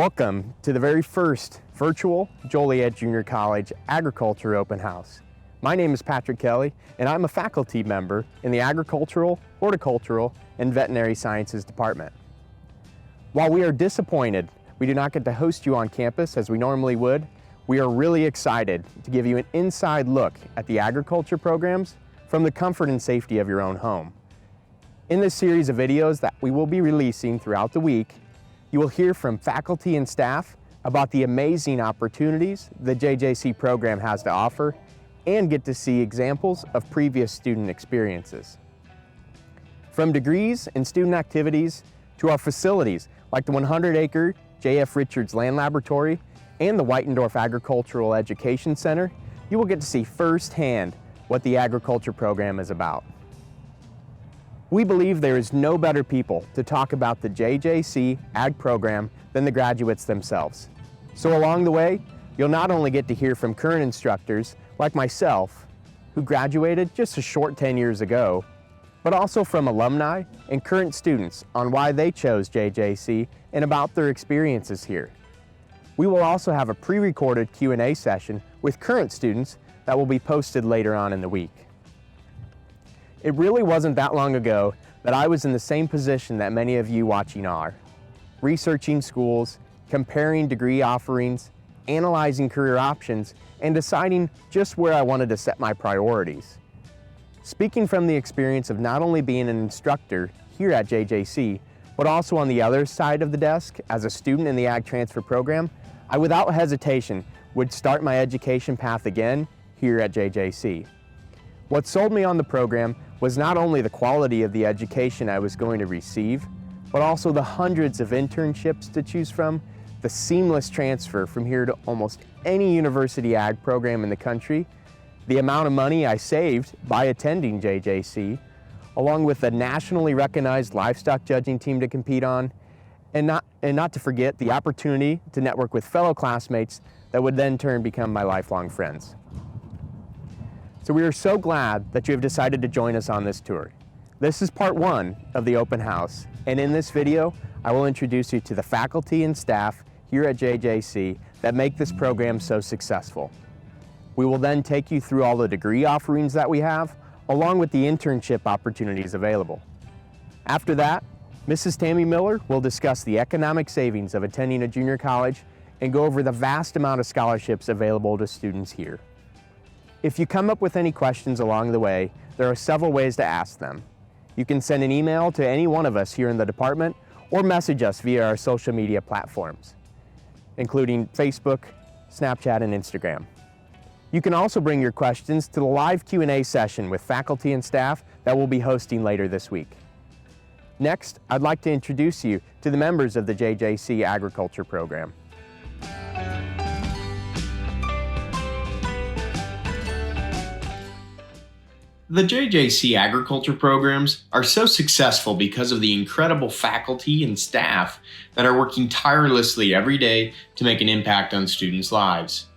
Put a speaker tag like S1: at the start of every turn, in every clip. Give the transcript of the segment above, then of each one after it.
S1: Welcome to the very first virtual Joliet Junior College Agriculture Open House. My name is Patrick Kelly, and I'm a faculty member in the Agricultural, Horticultural, and Veterinary Sciences Department. While we are disappointed we do not get to host you on campus as we normally would, we are really excited to give you an inside look at the agriculture programs from the comfort and safety of your own home. In this series of videos that we will be releasing throughout the week, you will hear from faculty and staff about the amazing opportunities the JJC program has to offer and get to see examples of previous student experiences. From degrees and student activities to our facilities like the 100-acre J.F. Richards Land Laboratory and the Whitendorf Agricultural Education Center, you will get to see firsthand what the agriculture program is about. We believe there is no better people to talk about the JJC Ag program than the graduates themselves. So along the way, you'll not only get to hear from current instructors like myself, who graduated just a short 10 years ago, but also from alumni and current students on why they chose JJC and about their experiences here. We will also have a pre-recorded Q&A session with current students that will be posted later on in the week. It really wasn't that long ago that I was in the same position that many of you watching are, researching schools, comparing degree offerings, analyzing career options, and deciding just where I wanted to set my priorities. Speaking from the experience of not only being an instructor here at JJC, but also on the other side of the desk as a student in the Ag Transfer program, I without hesitation would start my education path again here at JJC. What sold me on the program was not only the quality of the education I was going to receive, but also the hundreds of internships to choose from, the seamless transfer from here to almost any university ag program in the country, the amount of money I saved by attending JJC, along with the nationally recognized livestock judging team to compete on, and not to forget the opportunity to network with fellow classmates that would then turn become my lifelong friends. So we are so glad that you have decided to join us on this tour. This is part one of the open house, and in this video, I will introduce you to the faculty and staff here at JJC that make this program so successful. We will then take you through all the degree offerings that we have, along with the internship opportunities available. After that, Mrs. Tammy Miller will discuss the economic savings of attending a junior college and go over the vast amount of scholarships available to students here. If you come up with any questions along the way, there are several ways to ask them. You can send an email to any one of us here in the department or message us via our social media platforms, including Facebook, Snapchat, and Instagram. You can also bring your questions to the live Q&A session with faculty and staff that we'll be hosting later this week. Next, I'd like to introduce you to the members of the JJC Agriculture program.
S2: The JJC agriculture programs are so successful because of the incredible faculty and staff that are working tirelessly every day to make an impact on students' lives.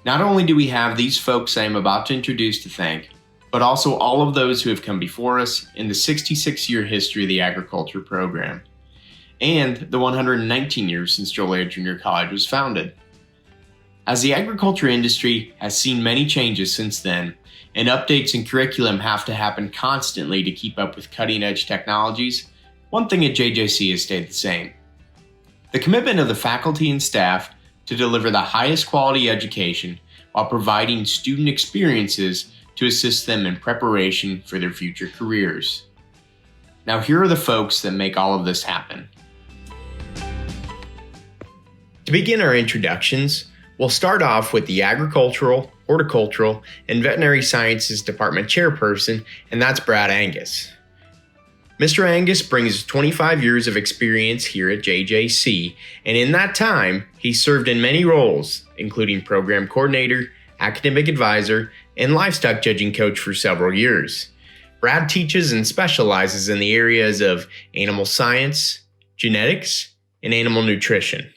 S2: Not only do we have these folks I am about to introduce to thank, but also all of those who have come before us in the 66-year history of the agriculture program, and the 119 years since Joliet Junior College was founded. As the agriculture industry has seen many changes since then, and updates in curriculum have to happen constantly to keep up with cutting-edge technologies, one thing at JJC has stayed the same: the commitment of the faculty and staff to deliver the highest quality education while providing student experiences to assist them in preparation for their future careers. Now here are the folks that make all of this happen. To begin our introductions, we'll start off with the Agricultural, Horticultural, and Veterinary Sciences Department Chairperson, and that's Brad Angus. Mr. Angus brings 25 years of experience here at JJC, and in that time, he served in many roles, including Program Coordinator, Academic Advisor, and Livestock Judging Coach for several years. Brad teaches and specializes in the areas of animal science, genetics, and animal nutrition.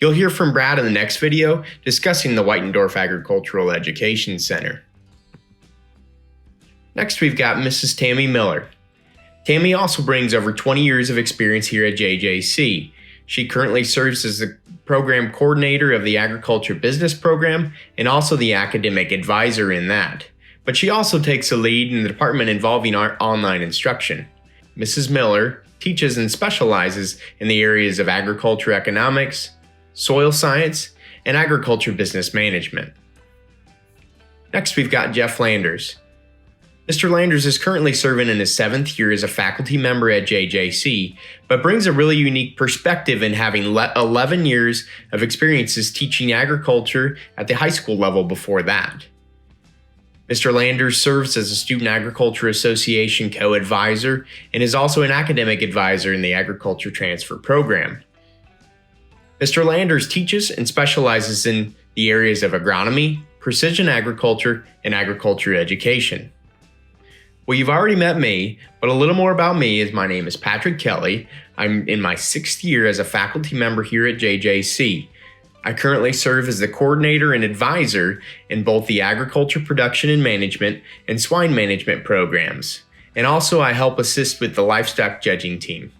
S2: You'll hear from Brad in the next video discussing the Whitendorf Agricultural Education Center. Next, we've got Mrs. Tammy Miller. Tammy also brings over 20 years of experience here at JJC. She currently serves as the program coordinator of the agriculture business program and also the academic advisor in that. But she also takes a lead in the department involving our online instruction. Mrs. Miller teaches and specializes in the areas of agriculture economics, soil science, and agriculture business management. Next, we've got Jeff Landers. Mr. Landers is currently serving in his 7th year as a faculty member at JJC, but brings a really unique perspective in having 11 years of experiences teaching agriculture at the high school level before that. Mr. Landers serves as a Student Agriculture Association co-advisor and is also an academic advisor in the Agriculture Transfer Program. Mr. Landers teaches and specializes in the areas of agronomy, precision agriculture, and agriculture education. Well, you've already met me, but a little more about me is my name is Patrick Kelly. I'm in my 6th year as a faculty member here at JJC. I currently serve as the coordinator and advisor in both the agriculture production and management and swine management programs. And also I help assist with the livestock judging team.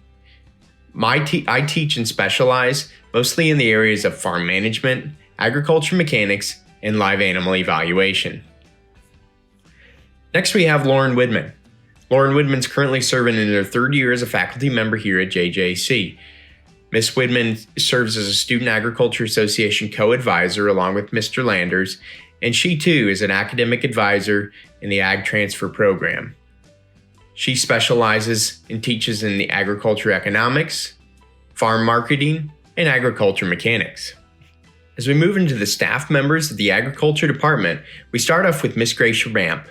S2: I teach and specialize mostly in the areas of farm management, agriculture mechanics, and live animal evaluation. Next, we have Lauren Widman. Lauren Widman's currently serving in her 3rd year as a faculty member here at JJC. Ms. Widman serves as a Student Agriculture Association co-advisor along with Mr. Landers, and she too is an academic advisor in the Ag Transfer Program. She specializes and teaches in the agriculture economics, farm marketing, and agriculture mechanics. As we move into the staff members of the Agriculture Department, we start off with Ms. Gracia Ramp,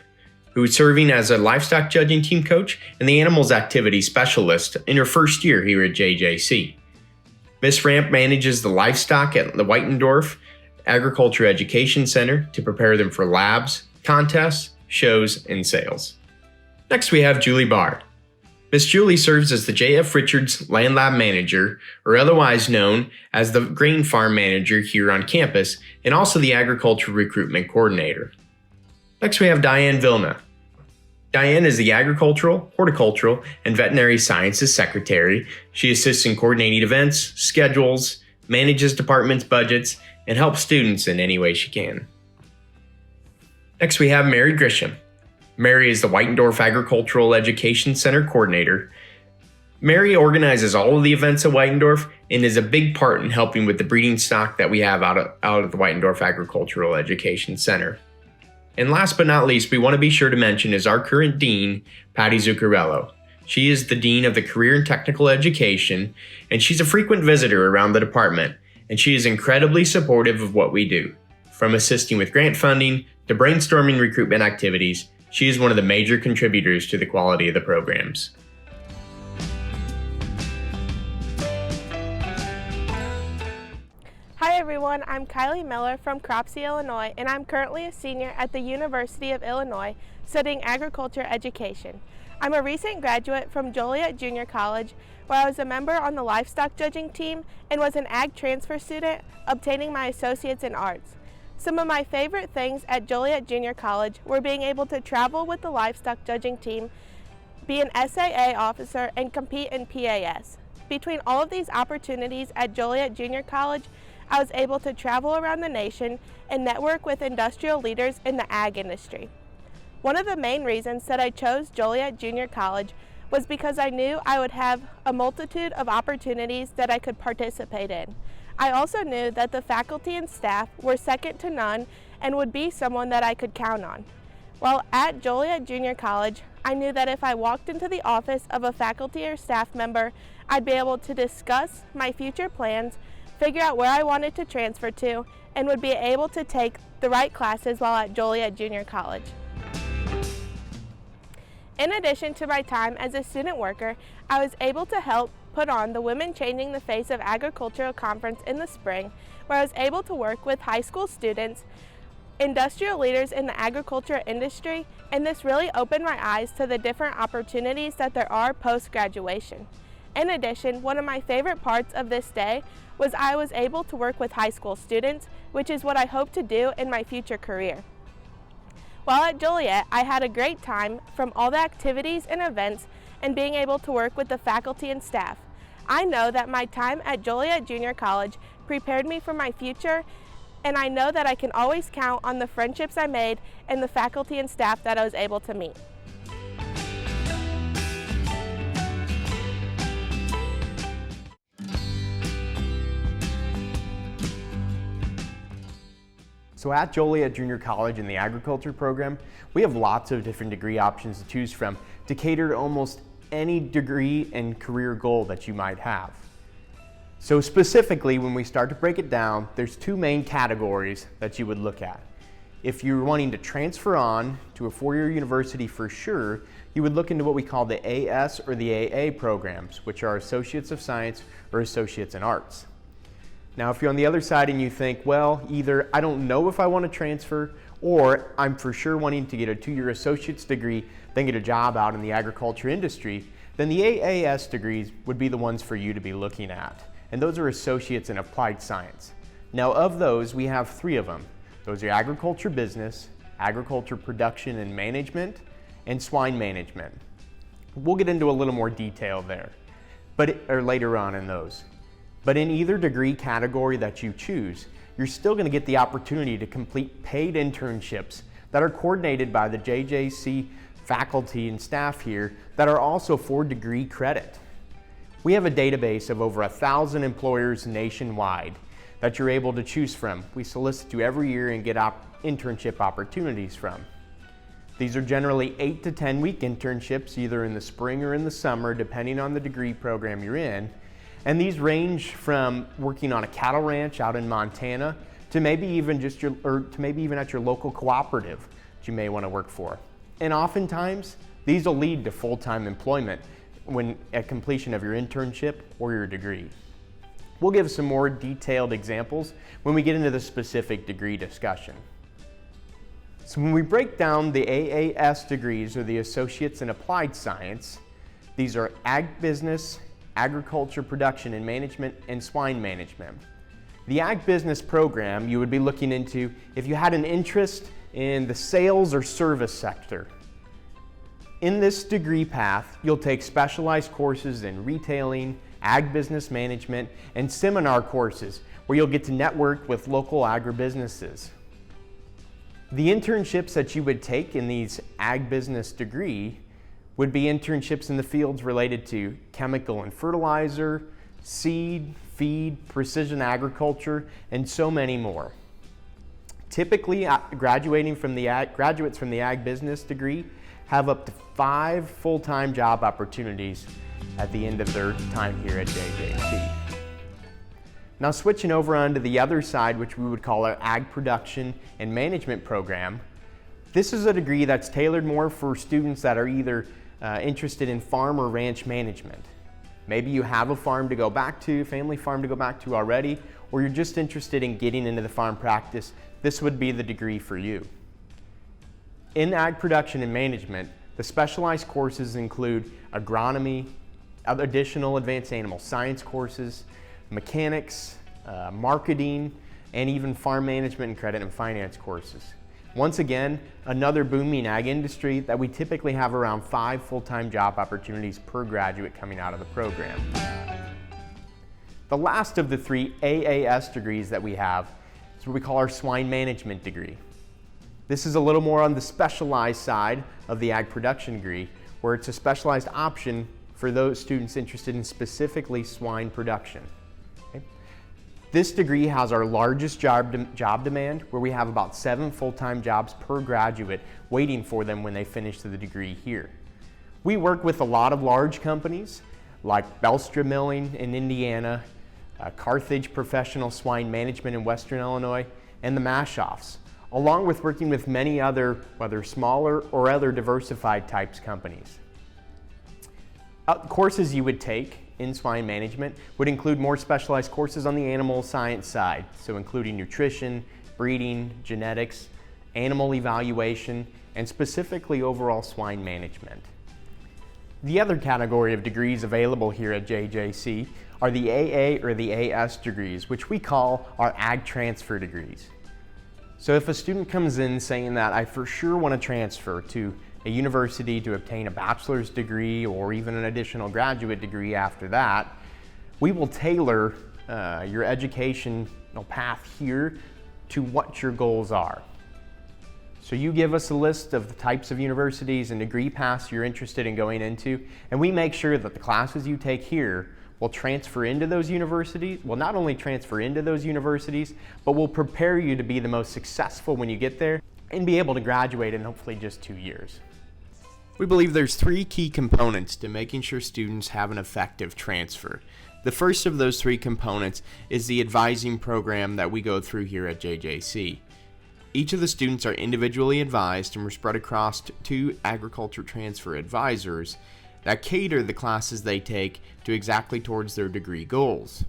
S2: who is serving as a livestock judging team coach and the animals activity specialist in her 1st year here at JJC. Ms. Ramp manages the livestock at the Whitendorf Agriculture Education Center to prepare them for labs, contests, shows, and sales. Next, we have Julie Bard. Ms. Julie serves as the J.F. Richards Land Lab Manager, or otherwise known as the Grain Farm Manager here on campus, and also the Agriculture Recruitment Coordinator. Next, we have Diane Vilna. Diane is the Agricultural, Horticultural, and Veterinary Sciences Secretary. She assists in coordinating events, schedules, manages departments' budgets, and helps students in any way she can. Next, we have Mary Grisham. Mary is the Whitendorf Agricultural Education Center Coordinator. Mary organizes all of the events at Whitendorf and is a big part in helping with the breeding stock that we have out of the Whitendorf Agricultural Education Center. And last but not least, we want to be sure to mention is our current dean, Patty Zuccarello. She is the dean of the Career and Technical Education, and she's a frequent visitor around the department, and she is incredibly supportive of what we do. From assisting with grant funding to brainstorming recruitment activities, she is one of the major contributors to the quality of the programs.
S3: Hi everyone, I'm Kylie Miller from Cropsey, Illinois, and I'm currently a senior at the University of Illinois studying agriculture education. I'm a recent graduate from Joliet Junior College, where I was a member on the livestock judging team and was an ag transfer student, obtaining my associates in arts. Some of my favorite things at Joliet Junior College were being able to travel with the livestock judging team, be an SAA officer, and compete in PAS. Between all of these opportunities at Joliet Junior College, I was able to travel around the nation and network with industrial leaders in the ag industry. One of the main reasons that I chose Joliet Junior College was because I knew I would have a multitude of opportunities that I could participate in. I also knew that the faculty and staff were second to none and would be someone that I could count on. While at Joliet Junior College, I knew that if I walked into the office of a faculty or staff member, I'd be able to discuss my future plans, figure out where I wanted to transfer to, and would be able to take the right classes while at Joliet Junior College. In addition to my time as a student worker, I was able to help put on the Women Changing the Face of Agricultural Conference in the spring, where I was able to work with high school students, industrial leaders in the agriculture industry, and this really opened my eyes to the different opportunities that there are post-graduation. In addition, one of my favorite parts of this day was I was able to work with high school students, which is what I hope to do in my future career. While at Joliet, I had a great time from all the activities and events and being able to work with the faculty and staff. I know that my time at Joliet Junior College prepared me for my future, and I know that I can always count on the friendships I made and the faculty and staff that I was able to meet.
S1: So at Joliet Junior College in the agriculture program, we have lots of different degree options to choose from to cater to almost any degree and career goal that you might have. So specifically, when we start to break it down, there's two main categories that you would look at. If you're wanting to transfer on to a four-year university for sure, you would look into what we call the AS or the AA programs, which are Associates of Science or Associates in Arts. Now, if you're on the other side and you think, well, either I don't know if I want to transfer, or I'm for sure wanting to get a two-year associate's degree, then get a job out in the agriculture industry, then the AAS degrees would be the ones for you to be looking at. And those are Associates in Applied Science. Now, of those, we have three of them. Those are Agriculture Business, Agriculture Production and Management, and Swine Management. We'll get into a little more detail there, or later on in those. But in either degree category that you choose, you're still going to get the opportunity to complete paid internships that are coordinated by the JJC faculty and staff here that are also for degree credit. We have a database of over 1,000 employers nationwide that you're able to choose from. We solicit you every year and get internship opportunities from. These are generally 8 to 10 week internships, either in the spring or in the summer, depending on the degree program you're in. And these range from working on a cattle ranch out in Montana to maybe even at your local cooperative that you may want to work for. And oftentimes, these will lead to full-time employment at completion of your internship or your degree. We'll give some more detailed examples when we get into the specific degree discussion. So when we break down the AAS degrees, or the Associates in Applied Science, these are Ag Business, Agriculture Production and Management, and Swine Management. The Ag Business program you would be looking into if you had an interest in the sales or service sector. In this degree path, you'll take specialized courses in retailing, ag business management, and seminar courses where you'll get to network with local agribusinesses. The internships that you would take in these ag business degree would be internships in the fields related to chemical and fertilizer, seed, feed, precision agriculture, and so many more. Typically, graduates from the ag business degree have up to 5 full-time job opportunities at the end of their time here at JJC. Now, switching over onto the other side, which we would call our Ag Production and Management program, this is a degree that's tailored more for students that are either interested in farm or ranch management. Maybe you have a farm to go back to, family farm to go back to already, or you're just interested in getting into the farm practice. This would be the degree for you. In Ag Production and Management, the specialized courses include agronomy, additional advanced animal science courses, mechanics, marketing, and even farm management and credit and finance courses. Once again, another booming ag industry that we typically have around 5 full-time job opportunities per graduate coming out of the program. The last of the 3 AAS degrees that we have is what we call our Swine Management degree. This is a little more on the specialized side of the Ag Production degree, where it's a specialized option for those students interested in specifically swine production. This degree has our largest job demand, where we have about 7 full-time jobs per graduate waiting for them when they finish the degree here. We work with a lot of large companies like Belstra Milling in Indiana, Carthage Professional Swine Management in Western Illinois, and the Mashoffs, along with working with many other, whether smaller or other diversified types companies. Courses you would take in swine management would include more specialized courses on the animal science side, so including nutrition, breeding, genetics, animal evaluation, and specifically overall swine management. The other category of degrees available here at JJC are the AA or the AS degrees, which we call our Ag Transfer degrees. So if a student comes in saying that I for sure want to transfer to a university to obtain a bachelor's degree or even an additional graduate degree after that, we will tailor your educational path here to what your goals are. So you give us a list of the types of universities and degree paths you're interested in going into, and we make sure that the classes you take here will transfer into those universities, will not only transfer into those universities, but will prepare you to be the most successful when you get there and be able to graduate in hopefully just 2 years. We believe there's 3 key components to making sure students have an effective transfer. The first of those 3 components is the advising program that we go through here at JJC. Each of the students are individually advised and we're spread across 2 agriculture transfer advisors that cater the classes they take to exactly towards their degree goals.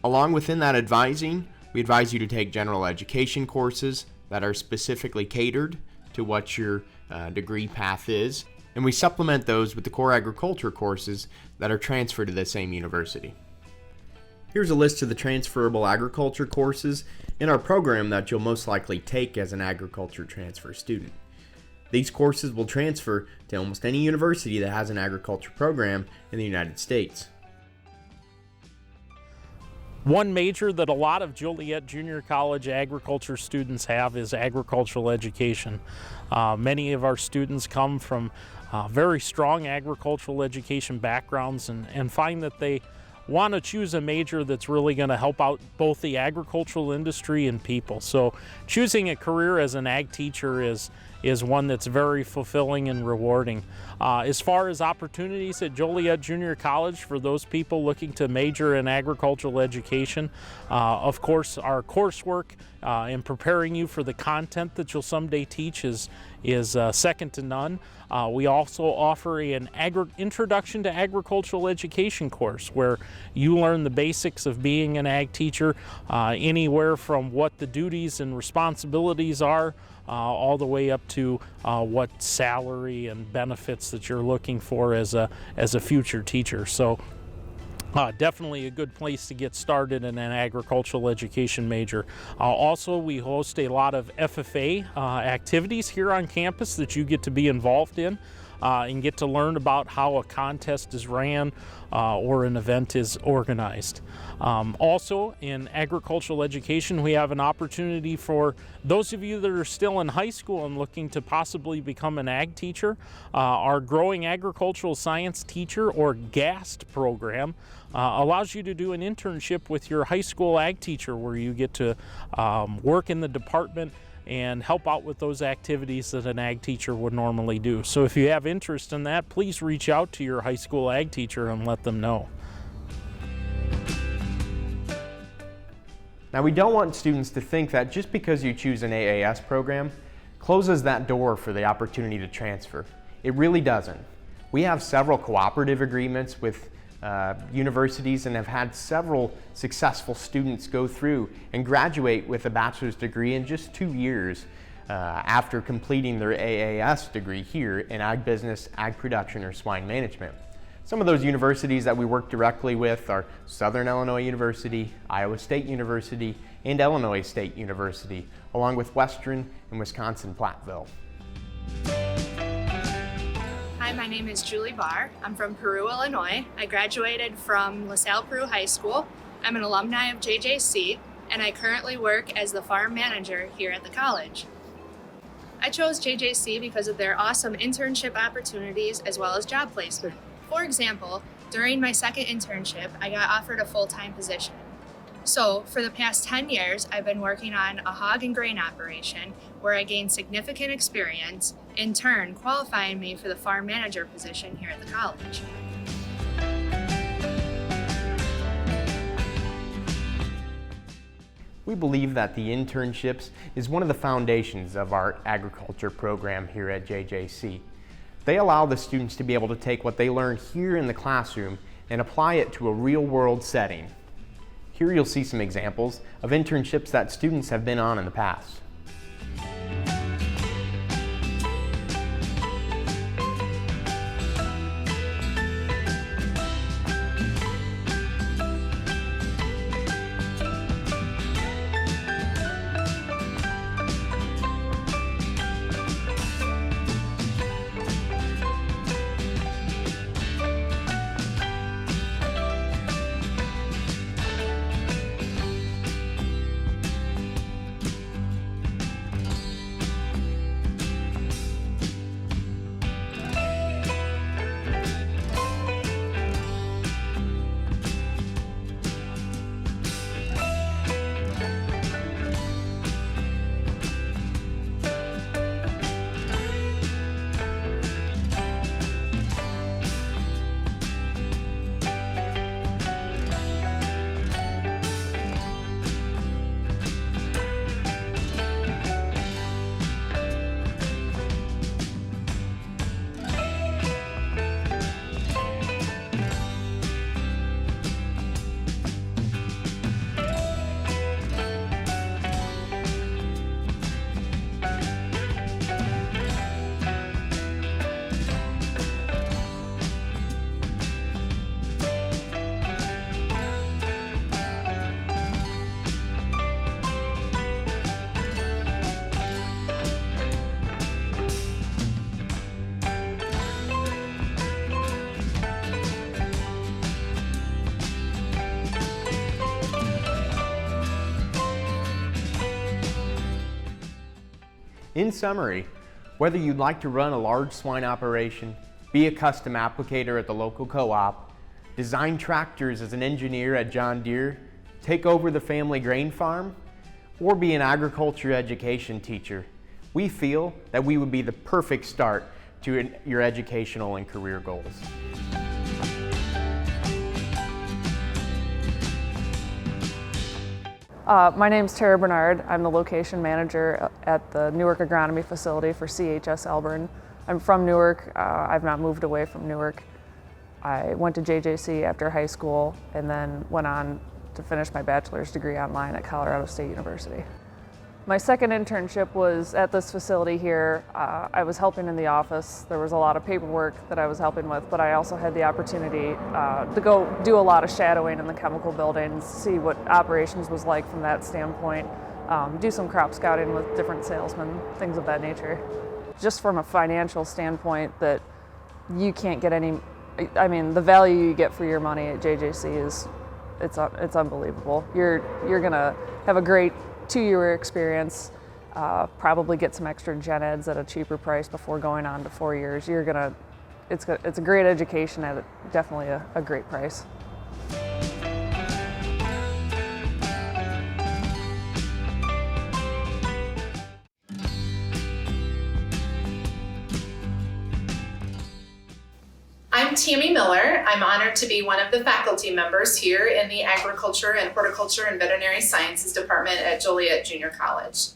S1: Along within that advising, we advise you to take general education courses that are specifically catered to what your degree path is, and we supplement those with the core agriculture courses that are transferred to the same university. Here's a list of the transferable agriculture courses in our program that you'll most likely take as an agriculture transfer student. These courses will transfer to almost any university that has an agriculture program in the United States.
S4: One major that a lot of Joliet Junior College agriculture students have is agricultural education. Many of our students come from very strong agricultural education backgrounds and find that they want to choose a major that's really going to help out both the agricultural industry and people. So choosing a career as an ag teacher is one that's very fulfilling and rewarding. As far as opportunities at Joliet Junior College for those people looking to major in agricultural education, of course our coursework in preparing you for the content that you'll someday teach is second to none. We also offer an introduction to agricultural education course where you learn the basics of being an ag teacher, anywhere from what the duties and responsibilities are all the way up to what salary and benefits that you're looking for as a future teacher. So definitely a good place to get started in an agricultural education major. Also, we host a lot of FFA activities here on campus that you get to be involved in and get to learn about how a contest is ran or an event is organized. Also, in agricultural education, we have an opportunity for those of you that are still in high school and looking to possibly become an ag teacher. Our Growing Agricultural Science Teacher, or GAST program, allows you to do an internship with your high school ag teacher where you get to work in the department and help out with those activities that an ag teacher would normally do. So if you have interest in that, please reach out to your high school ag teacher and let them know.
S1: Now, we don't want students to think that just because you choose an AAS program closes that door for the opportunity to transfer. It really doesn't. We have several cooperative agreements with universities and have had several successful students go through and graduate with a bachelor's degree in just 2 years after completing their AAS degree here in ag business, ag production, or swine management. Some of those universities that we work directly with are Southern Illinois University, Iowa State University, and Illinois State University, along with Western and Wisconsin Platteville.
S5: Hi, my name is Julie Barr. I'm from Peru, Illinois. I graduated from LaSalle Peru High School. I'm an alumni of JJC, and I currently work as the farm manager here at the college. I chose JJC because of their awesome internship opportunities as well as job placement. For example, during my second internship, I got offered a full-time position. So for the past 10 years, I've been working on a hog and grain operation where I gained significant experience, in turn qualifying me for the farm manager position here at the college.
S1: We believe that the internships is one of the foundations of our agriculture program here at JJC. They allow the students to be able to take what they learn here in the classroom and apply it to a real-world setting. Here you'll see some examples of internships that students have been on in the past. In summary, whether you'd like to run a large swine operation, be a custom applicator at the local co-op, design tractors as an engineer at John Deere, take over the family grain farm, or be an agriculture education teacher, we feel that we would be the perfect start to your educational and career goals.
S6: My name's Tara Bernard. I'm the location manager at the Newark Agronomy Facility for CHS Elburn. I'm from Newark. I've not moved away from Newark. I went to JJC after high school and then went on to finish my bachelor's degree online at Colorado State University. My second internship was at this facility here. I was helping in the office. There was a lot of paperwork that I was helping with, but I also had the opportunity to go do a lot of shadowing in the chemical buildings, see what operations was like from that standpoint, do some crop scouting with different salesmen, things of that nature. Just from a financial standpoint, that you can't get any, I mean, the value you get for your money at JJC is, it's unbelievable. You're gonna have a great 2-year experience, probably get some extra gen eds at a cheaper price before going on to 4 years. It's a great education at definitely a great price.
S7: I'm Tammy Miller. I'm honored to be one of the faculty members here in the Agriculture and Horticulture and Veterinary Sciences Department at Joliet Junior College.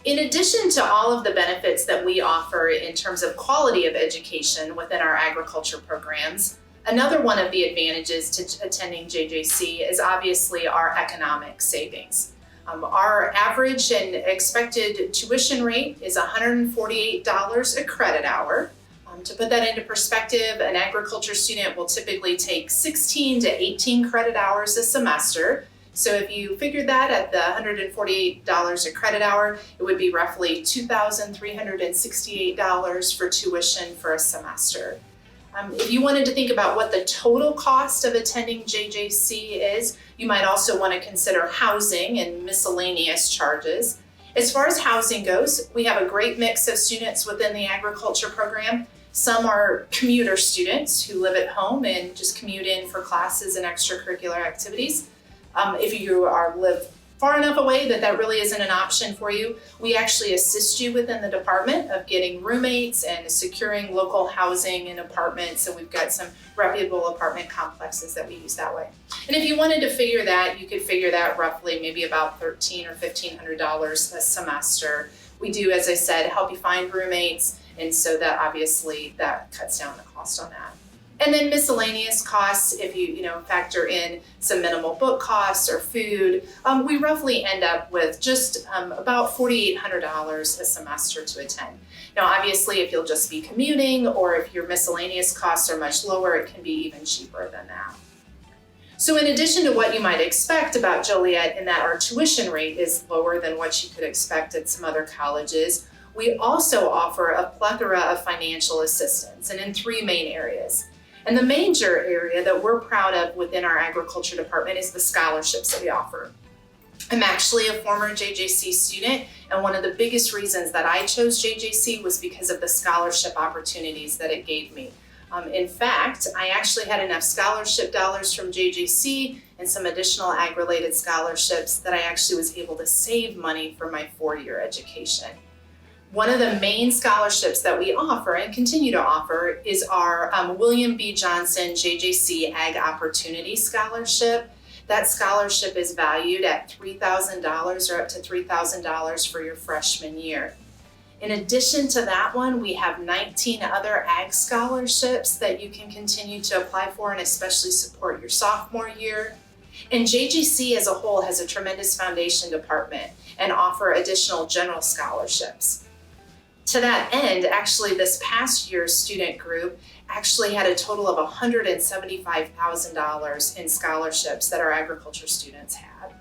S7: In addition to all of the benefits that we offer in terms of quality of education within our agriculture programs, another one of the advantages to attending JJC is obviously our economic savings. Our average and expected tuition rate is $148 a credit hour. To put that into perspective, an agriculture student will typically take 16 to 18 credit hours a semester. So if you figured that at the $148 a credit hour, it would be roughly $2,368 for tuition for a semester. If you wanted to think about what the total cost of attending JJC is, you might also want to consider housing and miscellaneous charges. As far as housing goes, we have a great mix of students within the agriculture program. Some are commuter students who live at home and just commute in for classes and extracurricular activities. If you live far enough away that really isn't an option for you, we actually assist you within the department of getting roommates and securing local housing and apartments. So we've got some reputable apartment complexes that we use that way. And if you wanted to figure that, you could figure that roughly maybe about $1,300 or $1,500 a semester. We do, as I said, help you find roommates, and so that obviously that cuts down the cost on that. And then miscellaneous costs, if you factor in some minimal book costs or food, we roughly end up with just about $4,800 a semester to attend. Now, obviously, if you'll just be commuting or if your miscellaneous costs are much lower, it can be even cheaper than that. So in addition to what you might expect about Joliet in that our tuition rate is lower than what you could expect at some other colleges, we also offer a plethora of financial assistance, and in 3 main areas. And the major area that we're proud of within our agriculture department is the scholarships that we offer. I'm actually a former JJC student, and one of the biggest reasons that I chose JJC was because of the scholarship opportunities that it gave me. In fact, I actually had enough scholarship dollars from JJC and some additional ag-related scholarships that I actually was able to save money for my 4-year education. One of the main scholarships that we offer and continue to offer is our William B. Johnson JJC Ag Opportunity Scholarship. That scholarship is valued at $3,000 or up to $3,000 for your freshman year. In addition to that one, we have 19 other ag scholarships that you can continue to apply for and especially support your sophomore year. And JJC as a whole has a tremendous foundation department and offer additional general scholarships. To that end, actually this past year's student group actually had a total of $175,000 in scholarships that our agriculture students had.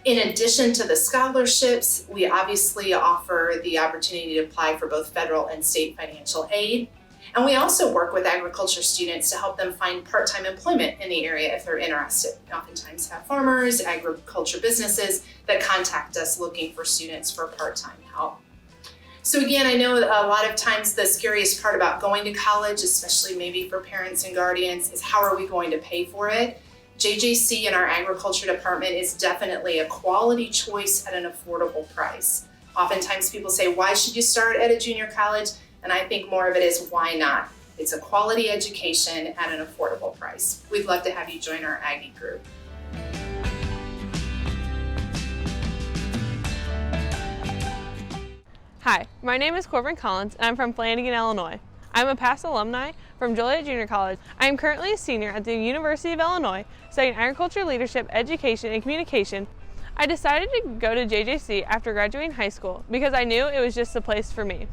S7: In addition to the scholarships, we obviously offer the opportunity to apply for both federal and state financial aid. And we also work with agriculture students to help them find part-time employment in the area if they're interested. We oftentimes have farmers, agriculture businesses that contact us looking for students for part-time help. So again, I know a lot of times the scariest part about going to college, especially maybe for parents and guardians, is how are we going to pay for it? JJC in our agriculture department is definitely a quality choice at an affordable price. Oftentimes people say, why should you start at a junior college? And I think more of it is, why not? It's a quality education at an affordable price. We'd love to have you join our Aggie group.
S3: Hi, my name is Corbin Collins and I'm from Flanagan, Illinois. I'm a past alumni from Joliet Junior College. I am currently a senior at the University of Illinois studying agriculture, leadership, education, and communication. I decided to go to JJC after graduating high school because I knew it was just the place for me.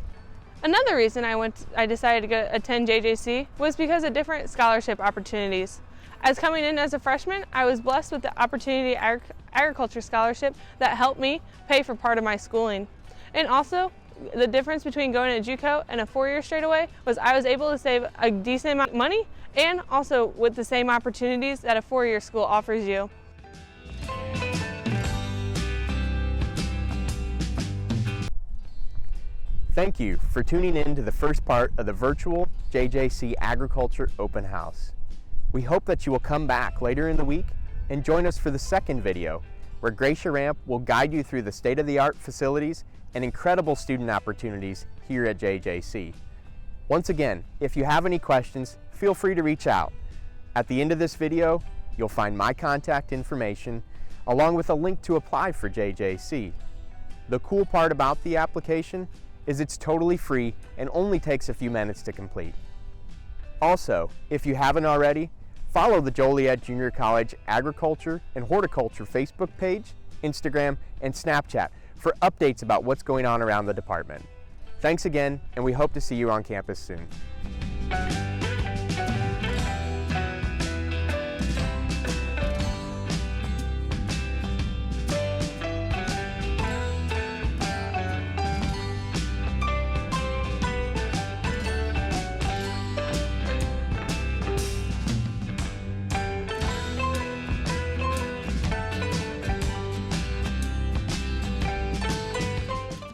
S3: Another reason I decided to attend JJC was because of different scholarship opportunities. As coming in as a freshman, I was blessed with the opportunity agriculture scholarship that helped me pay for part of my schooling. And also, the difference between going to JUCO and a 4-year straightaway was I was able to save a decent amount of money and also with the same opportunities that a 4-year school offers you.
S1: Thank you for tuning in to the first part of the virtual JJC Agriculture Open House. We hope that you will come back later in the week and join us for the second video, where Gracia Ramp will guide you through the state-of-the-art facilities and incredible student opportunities here at JJC. Once again, if you have any questions, feel free to reach out. At the end of this video, you'll find my contact information along with a link to apply for JJC. The cool part about the application is it's totally free and only takes a few minutes to complete. Also, if you haven't already, follow the Joliet Junior College Agriculture and Horticulture Facebook page, Instagram, and Snapchat for updates about what's going on around the department. Thanks again, and we hope to see you on campus soon.